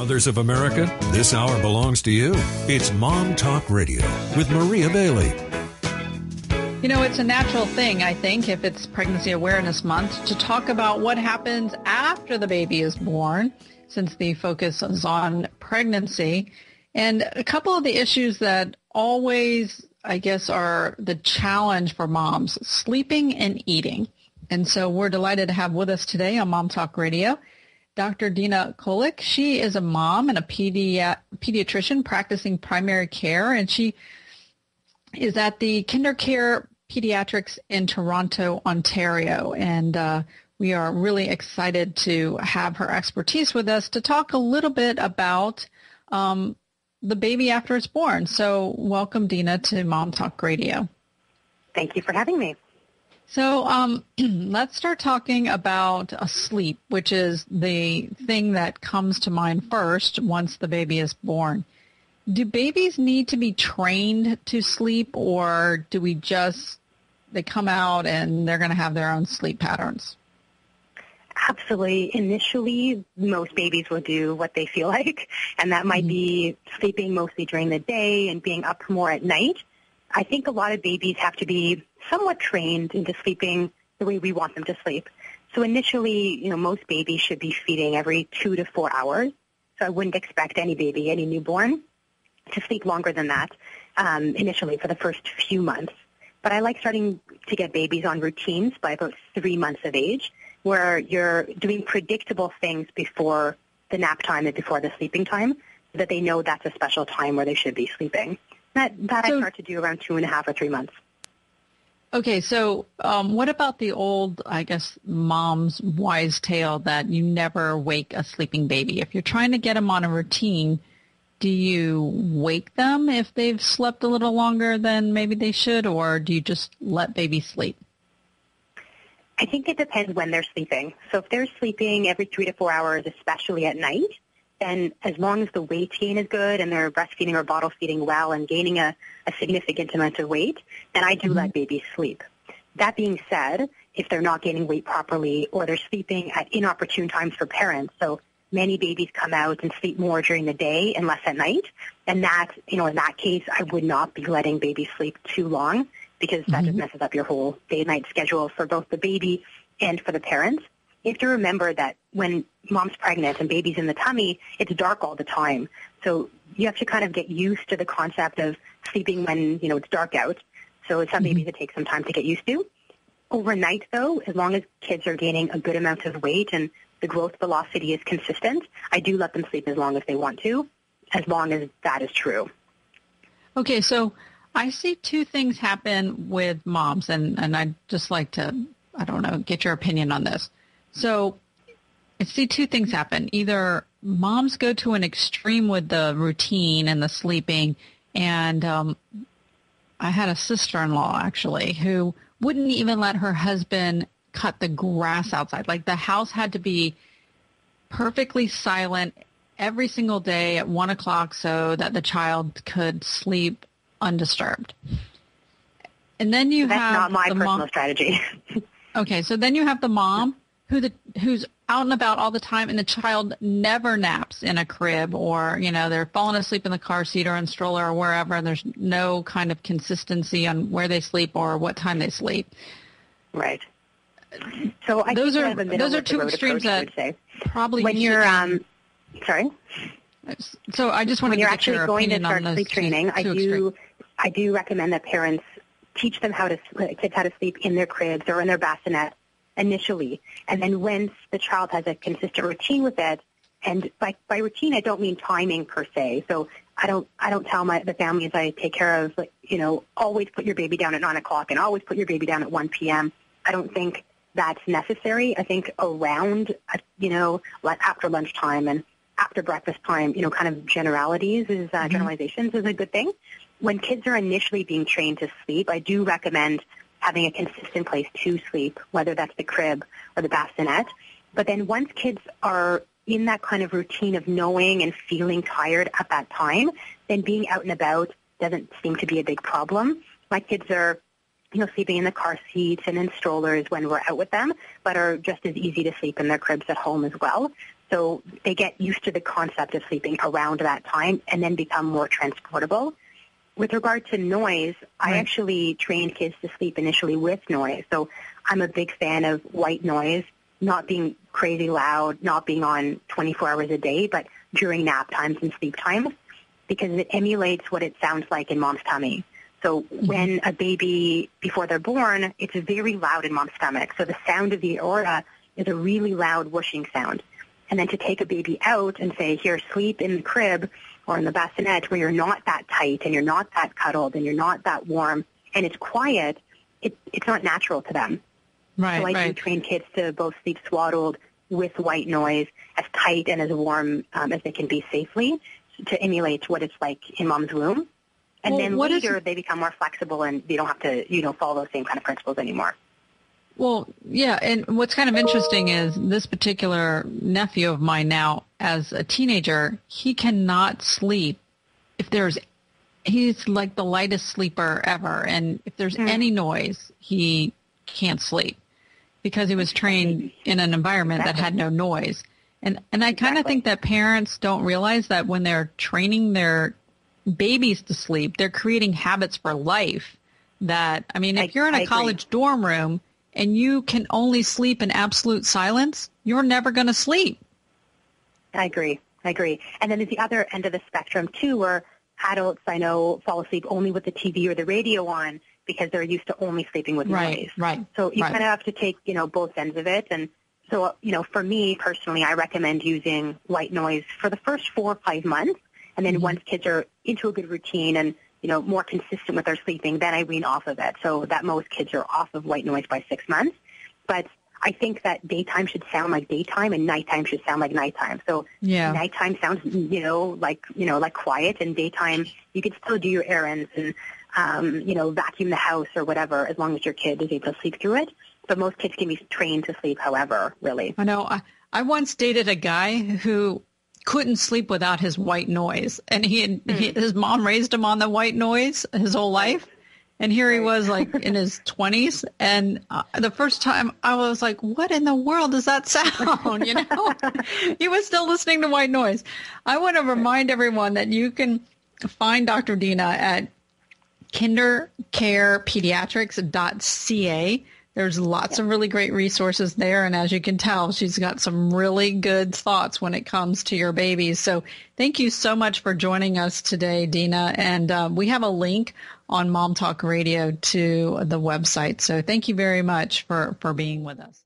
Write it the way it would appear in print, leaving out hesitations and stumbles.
Mothers of America, this hour belongs to you. It's MomTalk Radio with Maria Bailey. You know, it's a natural thing, I think, if it's Pregnancy Awareness Month, to talk about what happens after the baby is born, since the focus is on pregnancy. And a couple of the issues that always, I guess, are the challenge for moms, sleeping and eating. And so we're delighted to have with us today on MomTalk Radio Dr. Dina Kulik. She is a mom and a pediatrician practicing primary care, and she is at the KinderCare Pediatrics in Toronto, Ontario. And we are really excited to have her expertise with us to talk a little bit about the baby after it's born. So welcome, Dina, to MomTalk Radio. Thank you for having me. So let's start talking about sleep, which is the thing that comes to mind first once the baby is born. Do babies need to be trained to sleep, or do we they come out and they're going to have their own sleep patterns? Absolutely. Initially, most babies will do what they feel like, and that might be sleeping mostly during the day and being up more at night. I think a lot of babies have to be somewhat trained into sleeping the way we want them to sleep. So initially, most babies should be feeding every 2 to 4 hours. So I wouldn't expect any baby, any newborn, to sleep longer than that initially for the first few months. But I like starting to get babies on routines by about 3 months of age, where you're doing predictable things before the nap time and before the sleeping time, so that they know that's a special time where they should be sleeping. That I start to do around 2.5 or 3 months. Okay, so what about the old, I guess, mom's wise tale that you never wake a sleeping baby? If you're trying to get them on a routine, do you wake them if they've slept a little longer than maybe they should, or do you just let babies sleep? I think it depends when they're sleeping. So if they're sleeping every 3 to 4 hours, especially at night, then as long as the weight gain is good and they're breastfeeding or bottle feeding well and gaining a significant amount of weight, then I do let babies sleep. That being said, if they're not gaining weight properly or they're sleeping at inopportune times for parents, so many babies come out and sleep more during the day and less at night, and that, in that case, I would not be letting babies sleep too long, because that just messes up your whole day-night schedule for both the baby and for the parents. You have to remember that when mom's pregnant and baby's in the tummy, it's dark all the time. So you have to kind of get used to the concept of sleeping when, it's dark out. So some babies it takes some time to get used to. Overnight, though, as long as kids are gaining a good amount of weight and the growth velocity is consistent, I do let them sleep as long as they want to, as long as that is true. Okay, so I see two things happen with moms, and I'd just like to, get your opinion on this. So I see two things happen. Either moms go to an extreme with the routine and the sleeping, and I had a sister-in-law, actually, who wouldn't even let her husband cut the grass outside. Like, the house had to be perfectly silent every single day at 1 o'clock so that the child could sleep undisturbed. And then That's not my personal strategy. Okay, so then you have the mom who's out and about all the time, and the child never naps in a crib, or, they're falling asleep in the car seat or in stroller or wherever, and there's no kind of consistency on where they sleep or what time they sleep. Right. So I those think are two extremes that probably when you're sorry. So I just want to get your opinion on those sleep training. I do recommend that parents teach them kids how to sleep in their cribs or in their bassinet initially, and then once the child has a consistent routine with it, and by routine I don't mean timing per se. So I don't tell the families I take care of, always put your baby down at 9 o'clock and always put your baby down at 1 p.m. I don't think that's necessary. I think around after lunchtime and after breakfast time, kind of generalizations is a good thing. When kids are initially being trained to sleep, I do recommend having a consistent place to sleep, whether that's the crib or the bassinet. But then once kids are in that kind of routine of knowing and feeling tired at that time, then being out and about doesn't seem to be a big problem. My kids are, sleeping in the car seats and in strollers when we're out with them, but are just as easy to sleep in their cribs at home as well. So they get used to the concept of sleeping around that time and then become more transportable. With regard to noise, I actually trained kids to sleep initially with noise. So I'm a big fan of white noise, not being crazy loud, not being on 24 hours a day, but during nap times and sleep times, because it emulates what it sounds like in mom's tummy. So when a baby, before they're born, it's very loud in mom's stomach. So the sound of the aorta is a really loud whooshing sound. And then to take a baby out and say, here, sleep in the crib or in the bassinet where you're not that tight and you're not that cuddled and you're not that warm and it's quiet, it's not natural to them. Right, so I do train kids to both sleep swaddled with white noise, as tight and as warm as they can be safely, to emulate what it's like in mom's womb. And then later they become more flexible and they don't have to, follow those same kind of principles anymore. Well, yeah, and what's kind of interesting is this particular nephew of mine now, as a teenager, he cannot sleep he's like the lightest sleeper ever, and if there's any noise, he can't sleep because he was trained in an environment that had no noise. And I kind of think that parents don't realize that when they're training their babies to sleep, they're creating habits for life. That, I mean, if you're in a college dorm room and you can only sleep in absolute silence, you're never going to sleep. I agree. And then there's the other end of the spectrum, too, where adults, I know, fall asleep only with the TV or the radio on because they're used to only sleeping with noise. Right. So you kind of have to take, both ends of it. And so, for me personally, I recommend using white noise for the first 4 or 5 months. And then once kids are into a good routine and, more consistent with their sleeping, then I wean off of it. So that most kids are off of white noise by 6 months. But I think that daytime should sound like daytime and nighttime should sound like nighttime. So nighttime sounds, like quiet, and daytime you could still do your errands and, vacuum the house or whatever, as long as your kid is able to sleep through it. But most kids can be trained to sleep, however, really. I know. I once dated a guy who couldn't sleep without his white noise, and his mom raised him on the white noise his whole life. And here he was, like, in his 20s, and the first time I was like, what in the world does that sound, He was still listening to white noise. I want to remind everyone that you can find Dr. Dina at kindercarepediatrics.ca. There's lots of really great resources there, and as you can tell, she's got some really good thoughts when it comes to your babies. So thank you so much for joining us today, Dina, and we have a link on MomTalk Radio to the website. So thank you very much for being with us.